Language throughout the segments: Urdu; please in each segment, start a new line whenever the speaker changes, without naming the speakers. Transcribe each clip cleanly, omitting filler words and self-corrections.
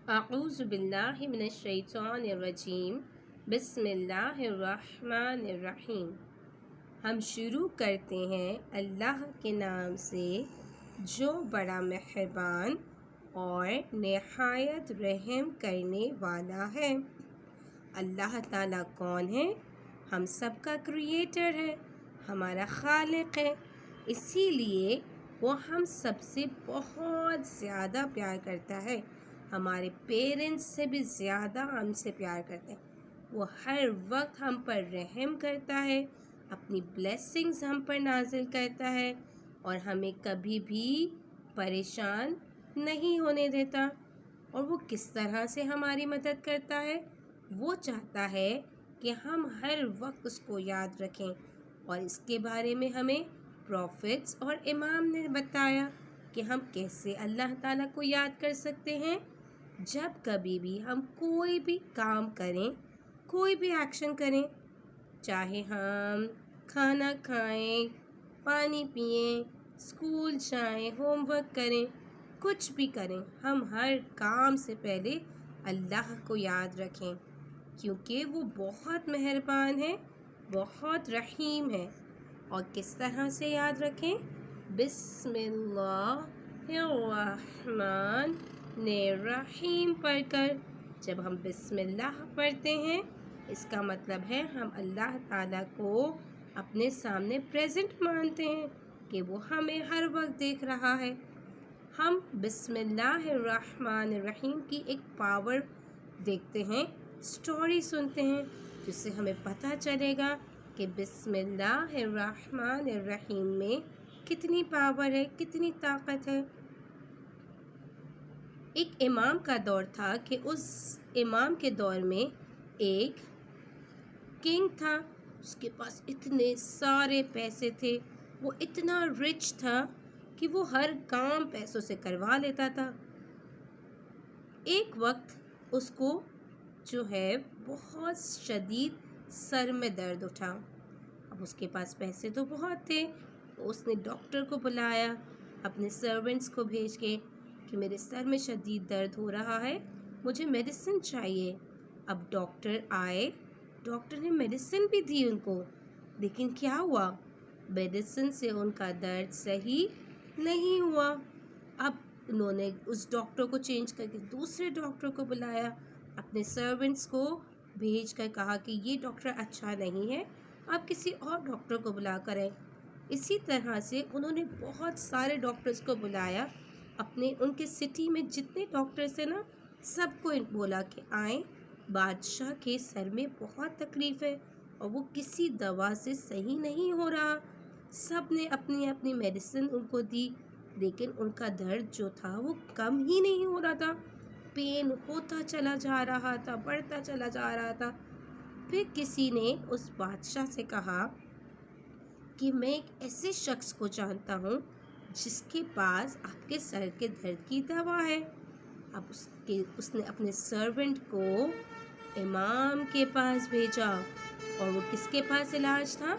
اعوذ باللہ من الشیطان الرجیم بسم اللہ الرحمن الرحیم۔ ہم شروع کرتے ہیں اللہ کے نام سے جو بڑا مہربان اور نہایت رحم کرنے والا ہے۔ اللہ تعالیٰ کون ہے؟ ہم سب کا کریٹر ہے، ہمارا خالق ہے، اسی لیے وہ ہم سب سے بہت زیادہ پیار کرتا ہے۔ ہمارے پیرنٹس سے بھی زیادہ ہم سے پیار کرتے ہیں۔ وہ ہر وقت ہم پر رحم کرتا ہے، اپنی بلیسنگز ہم پر نازل کرتا ہے اور ہمیں کبھی بھی پریشان نہیں ہونے دیتا۔ اور وہ کس طرح سے ہماری مدد کرتا ہے؟ وہ چاہتا ہے کہ ہم ہر وقت اس کو یاد رکھیں، اور اس کے بارے میں ہمیں پروفٹس اور امام نے بتایا کہ ہم کیسے اللہ تعالیٰ کو یاد کر سکتے ہیں۔ جب کبھی بھی ہم کوئی بھی کام کریں، کوئی بھی ایکشن کریں، چاہے ہم کھانا کھائیں، پانی پئیں، اسکول جائیں، ہوم ورک کریں، کچھ بھی کریں، ہم ہر کام سے پہلے اللہ کو یاد رکھیں، کیونکہ وہ بہت مہربان ہے، بہت رحیم ہے۔ اور کس طرح سے یاد رکھیں؟ بسم اللہ الرحمن الرحیم پڑھ کر۔ جب ہم بسم اللہ پڑھتے ہیں، اس کا مطلب ہے ہم اللہ تعالیٰ کو اپنے سامنے پریزنٹ مانتے ہیں کہ وہ ہمیں ہر وقت دیکھ رہا ہے۔ ہم بسم اللہ الرحمن الرحیم کی ایک پاور دیکھتے ہیں، سٹوری سنتے ہیں، جس سے ہمیں پتہ چلے گا کہ بسم اللہ الرحمن الرحیم میں کتنی پاور ہے، کتنی طاقت ہے۔ ایک امام کا دور تھا کہ اس امام کے دور میں ایک کنگ تھا، اس کے پاس اتنے سارے پیسے تھے، وہ اتنا رچ تھا کہ وہ ہر کام پیسوں سے کروا لیتا تھا۔ ایک وقت اس کو جو ہے بہت شدید سر میں درد اٹھا۔ اب اس کے پاس پیسے تو بہت تھے، اس نے ڈاکٹر کو بلایا اپنے سرونٹس کو بھیج کے کہ میرے سر میں شدید درد ہو رہا ہے، مجھے میڈیسن چاہیے۔ اب ڈاکٹر آئے، ڈاکٹر نے میڈیسن بھی دی ان کو، لیکن کیا ہوا؟ میڈیسن سے ان کا درد صحیح نہیں ہوا۔ اب انہوں نے اس ڈاکٹر کو چینج کر کے دوسرے ڈاکٹر کو بلایا، اپنے سرونٹس کو بھیج کر کہا کہ یہ ڈاکٹر اچھا نہیں ہے، آپ کسی اور ڈاکٹر کو بلا کر آئیں۔ اسی طرح سے انہوں نے بہت سارے ڈاکٹرز کو بلایا، ان کے سٹی میں جتنے ڈاکٹرز تھے نا، سب کو بولا کہ آئیں، بادشاہ کے سر میں بہت تکلیف ہے اور وہ کسی دوا سے صحیح نہیں ہو رہا۔ سب نے اپنی اپنی میڈیسن ان کو دی، لیکن ان کا درد جو تھا وہ کم ہی نہیں ہو رہا تھا، پین ہوتا چلا جا رہا تھا، بڑھتا چلا جا رہا تھا۔ پھر کسی نے اس بادشاہ سے کہا کہ میں ایک ایسے شخص کو جانتا ہوں جس کے پاس آپ کے سر کے درد کی دوا ہے۔ اب اس نے اپنے سرونٹ کو امام کے پاس بھیجا، اور وہ کس کے پاس علاج تھا؟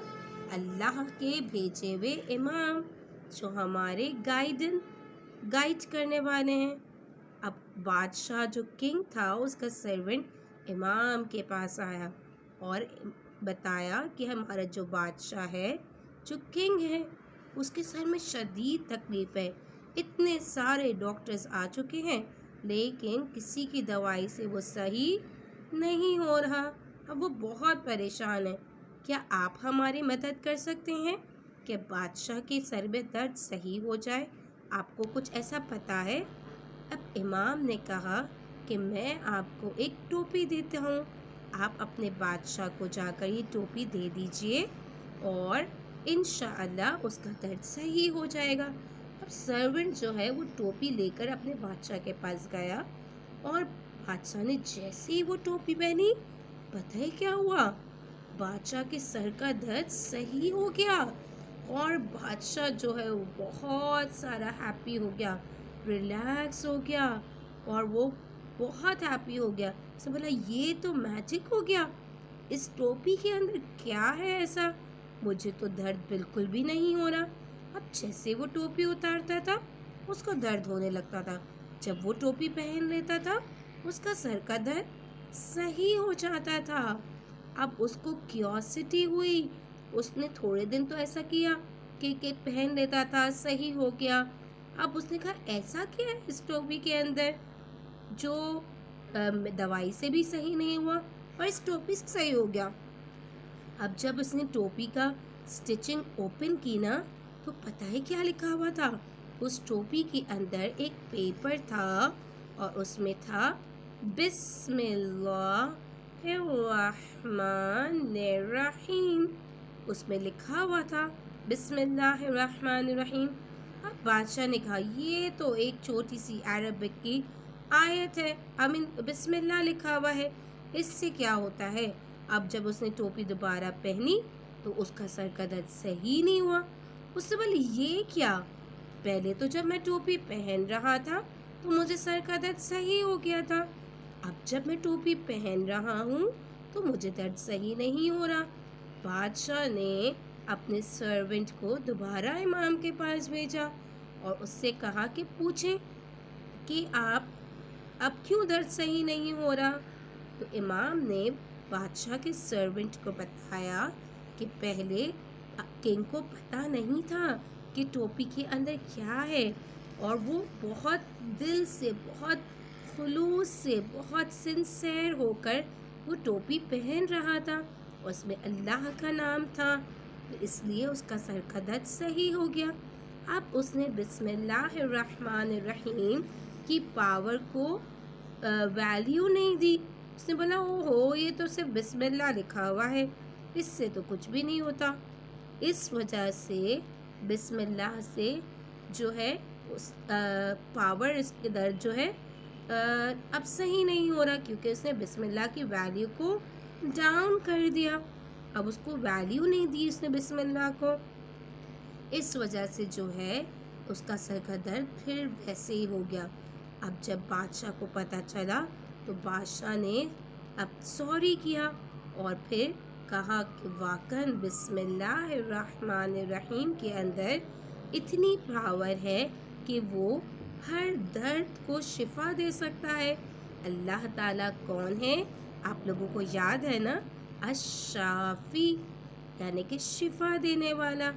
اللہ کے بھیجے ہوئے امام، جو ہمارے گائیڈ کرنے والے ہیں۔ اب بادشاہ جو کنگ تھا، اس کا سرونٹ امام کے پاس آیا اور بتایا کہ ہمارا جو بادشاہ ہے، جو کنگ ہے، اس کے سر میں شدید تکلیف ہے، اتنے سارے ڈاکٹرز آ چکے ہیں، لیکن کسی کی دوائی سے وہ صحیح نہیں ہو رہا۔ اب وہ بہت پریشان ہے، کیا آپ ہماری مدد کر سکتے ہیں کہ بادشاہ کے سر میں درد صحیح ہو جائے؟ آپ کو کچھ ایسا پتہ ہے؟ اب امام نے کہا کہ میں آپ کو ایک ٹوپی دیتا ہوں، آپ اپنے بادشاہ کو جا کر یہ ٹوپی دے دیجئے اور انشاءاللہ اس کا درد صحیح ہو جائے گا۔ اب سرونٹ جو ہے وہ ٹوپی لے کر اپنے بادشاہ کے پاس گیا، اور بادشاہ نے جیسے ہی وہ ٹوپی پہنی، پتہ ہے کیا ہوا؟ بادشاہ کے سر کا درد صحیح ہو گیا، اور بادشاہ جو ہے وہ بہت سارا ہیپی ہو گیا، ریلیکس ہو گیا، اور وہ بہت ہیپی ہو گیا۔ اس نے بولا یہ تو میجک ہو گیا، اس ٹوپی کے اندر کیا ہے ایسا؟ مجھے تو درد بالکل بھی نہیں ہو رہا۔ اب جیسے وہ ٹوپی اتارتا تھا، اس کو درد ہونے لگتا تھا، جب وہ ٹوپی پہن لیتا تھا، اس کا سر کا درد صحیح ہو جاتا تھا۔ اب اس کو کیوریوسٹی ہوئی، اس نے تھوڑے دن تو ایسا کیا کہ پہن لیتا تھا، صحیح ہو گیا۔ اب اس نے کہا ایسا کیا ہے اس ٹوپی کے اندر جو دوائی سے بھی صحیح نہیں ہوا اور اس ٹوپی سے صحیح ہو گیا۔ اب جب اس نے ٹوپی کا سٹچنگ اوپن کی نا تو پتہ ہے کیا لکھا ہوا تھا؟ اس ٹوپی کے اندر ایک پیپر تھا اور اس میں تھا بسم اللہ الرحمن الرحیم۔ اس میں لکھا ہوا تھا بسم اللہ الرحمن الرحیم۔ اب بادشاہ نے کہا یہ تو ایک چھوٹی سی عربک کی آیت ہے، بسم اللہ لکھا ہوا ہے، اس سے کیا ہوتا ہے؟ اب جب اس نے ٹوپی دوبارہ پہنی تو اس کا سر کا درد صحیح نہیں ہوا۔ اس سے بولی یہ کیا؟ پہلے تو جب میں ٹوپی پہن رہا تھا تو مجھے سر کا درد صحیح ہو گیا تھا، اب جب میں ٹوپی پہن رہا ہوں تو مجھے درد صحیح نہیں ہو رہا۔ بادشاہ نے اپنے سرونٹ کو دوبارہ امام کے پاس بھیجا اور اس سے کہا کہ پوچھیں کہ آپ اب کیوں درد صحیح نہیں ہو رہا؟ تو امام نے بادشاہ کے سرونٹ کو بتایا کہ پہلے کنگ کو پتہ نہیں تھا کہ ٹوپی کے اندر کیا ہے، اور وہ بہت دل سے، بہت خلوص سے، بہت سنسیئر ہو کر وہ ٹوپی پہن رہا تھا، اس میں اللہ کا نام تھا، اس لیے اس کا سر کا درد صحیح ہو گیا۔ اب اس نے بسم اللہ الرحمن الرحیم کی پاور کو ویلیو نہیں دی۔ اس نے بولا اوہو یہ تو صرف بسم اللہ لکھا ہوا ہے، اس سے تو کچھ بھی نہیں ہوتا۔ اس وجہ سے بسم اللہ سے جو ہے پاور اس کے درد جو ہے اب صحیح نہیں ہو رہا، کیونکہ اس نے بسم اللہ کی ویلیو کو ڈاؤن کر دیا، اب اس کو ویلیو نہیں دی اس نے بسم اللہ کو، اس وجہ سے جو ہے اس کا سر کا درد پھر ویسے ہی ہو گیا۔ اب جب بادشاہ کو پتہ چلا تو بادشاہ نے اب سوری کیا اور پھر کہا کہ واقعاً بسم اللہ الرحمن الرحیم کے اندر اتنی پاور ہے کہ وہ ہر درد کو شفا دے سکتا ہے۔ اللہ تعالیٰ کون ہے؟ آپ لوگوں کو یاد ہے نا؟ الشافی، یعنی کہ شفا دینے والا۔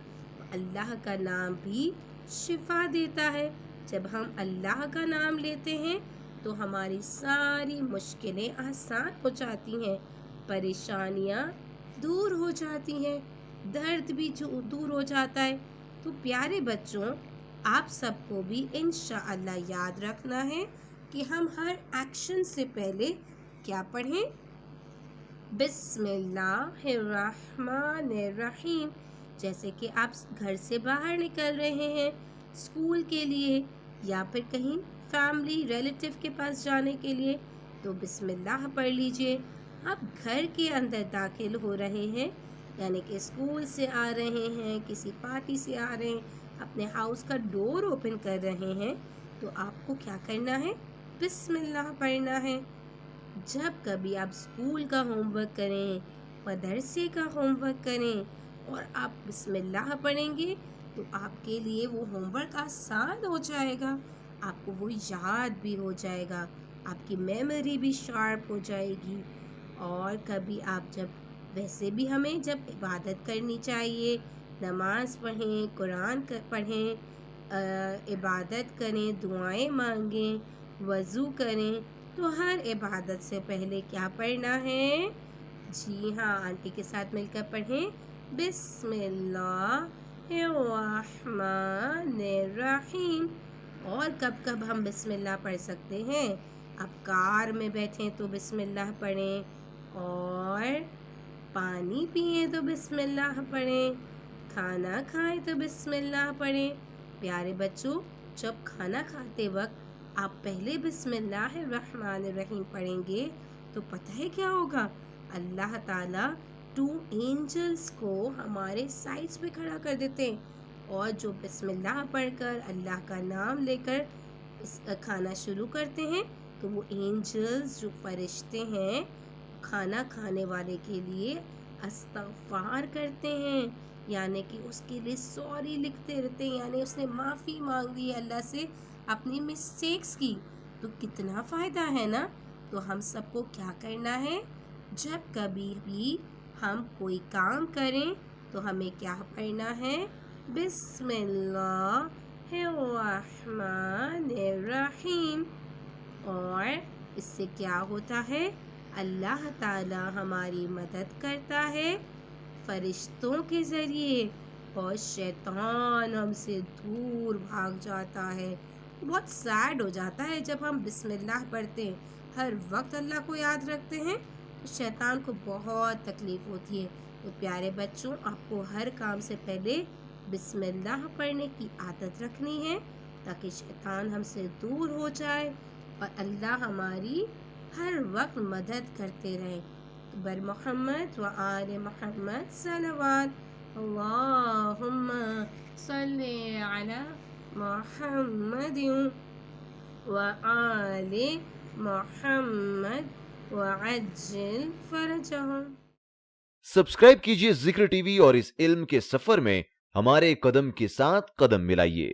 اللہ کا نام بھی شفا دیتا ہے۔ جب ہم اللہ کا نام لیتے ہیں تو ہماری ساری مشکلیں آسان ہو جاتی ہیں، پریشانیاں دور ہو جاتی ہیں، درد بھی دور ہو جاتا ہے۔ تو پیارے بچوں، آپ سب کو بھی انشاءاللہ یاد رکھنا ہے کہ ہم ہر ایکشن سے پہلے کیا پڑھیں؟ بسم اللہ الرحمن الرحیم۔ جیسے کہ آپ گھر سے باہر نکل رہے ہیں اسکول کے لیے یا پھر کہیں فیملی ریلیٹیو کے پاس جانے کے لیے تو بسم اللہ پڑھ لیجئے۔ آپ گھر کے اندر داخل ہو رہے ہیں، یعنی کہ اسکول سے آ رہے ہیں، کسی پارٹی سے آ رہے ہیں، اپنے ہاؤس کا ڈور اوپن کر رہے ہیں تو آپ کو کیا کرنا ہے؟ بسم اللہ پڑھنا ہے۔ جب کبھی آپ اسکول کا ہوم ورک کریں، مدرسے کا ہوم ورک کریں اور آپ بسم اللہ پڑھیں گے تو آپ کے لیے وہ ہوم ورک آسان ہو جائے گا، آپ کو وہ یاد بھی ہو جائے گا، آپ کی میموری بھی شارپ ہو جائے گی۔ اور کبھی آپ جب ویسے بھی ہمیں جب عبادت کرنی چاہیے، نماز پڑھیں، قرآن پڑھیں، عبادت کریں، دعائیں مانگیں، وضو کریں تو ہر عبادت سے پہلے کیا پڑھنا ہے؟ جی ہاں، آنٹی کے ساتھ مل کر پڑھیں بسم اللہ الرحمن الرحیم۔ اور کب کب ہم بسم اللہ پڑھ سکتے ہیں؟ آپ کار میں بیٹھیں تو بسم اللہ پڑھیں، اور پانی پئیں تو بسم اللہ پڑھیں، کھانا کھائیں تو بسم اللہ پڑھیں۔ پیارے بچوں، جب کھانا کھاتے وقت آپ پہلے بسم اللہ الرحمن الرحیم پڑھیں گے تو پتہ ہے کیا ہوگا؟ اللہ تعالیٰ 2 اینجلز کو ہمارے سائڈس پہ کھڑا کر دیتے ہیں، اور جو بسم اللہ پڑھ کر اللہ کا نام لے کر کھانا شروع کرتے ہیں تو وہ اینجلز جو فرشتے ہیں کھانا کھانے والے کے لیے استغفار کرتے ہیں، یعنی کہ اس کے لیے سوری لکھتے رہتے ہیں، یعنی اس نے معافی مانگ لی ہے اللہ سے اپنی مسٹیکس کی۔ تو کتنا فائدہ ہے نا تو ہم سب کو کیا کرنا ہے؟ جب کبھی بھی ہم کوئی کام کریں تو ہمیں کیا پڑھنا ہے؟ بسم اللہ الرحمن الرحیم. اور اس سے کیا ہوتا ہے؟ اللہ تعالی ہماری مدد کرتا ہے فرشتوں کے ذریعے، اور شیطان ہم سے دور بھاگ جاتا ہے. بہت سیڈ ہو جاتا ہے جب ہم بسم اللہ پڑھتے ہیں، ہر وقت اللہ کو یاد رکھتے ہیں، شیطان کو بہت تکلیف ہوتی ہے. تو پیارے بچوں، آپ کو ہر کام سے پہلے بسم اللہ پڑھنے کی عادت رکھنی ہے تاکہ شیطان ہم سے دور ہو جائے اور اللہ ہماری ہر وقت مدد کرتے رہے. بر محمد و آل محمد صلوات. اللہم صلی علی محمد و آل محمد وعجل فرجہم.
سبسکرائب کیجئے ذکر ٹی وی اور اس علم کے سفر میں ہمارے قدم کے ساتھ قدم ملائیے.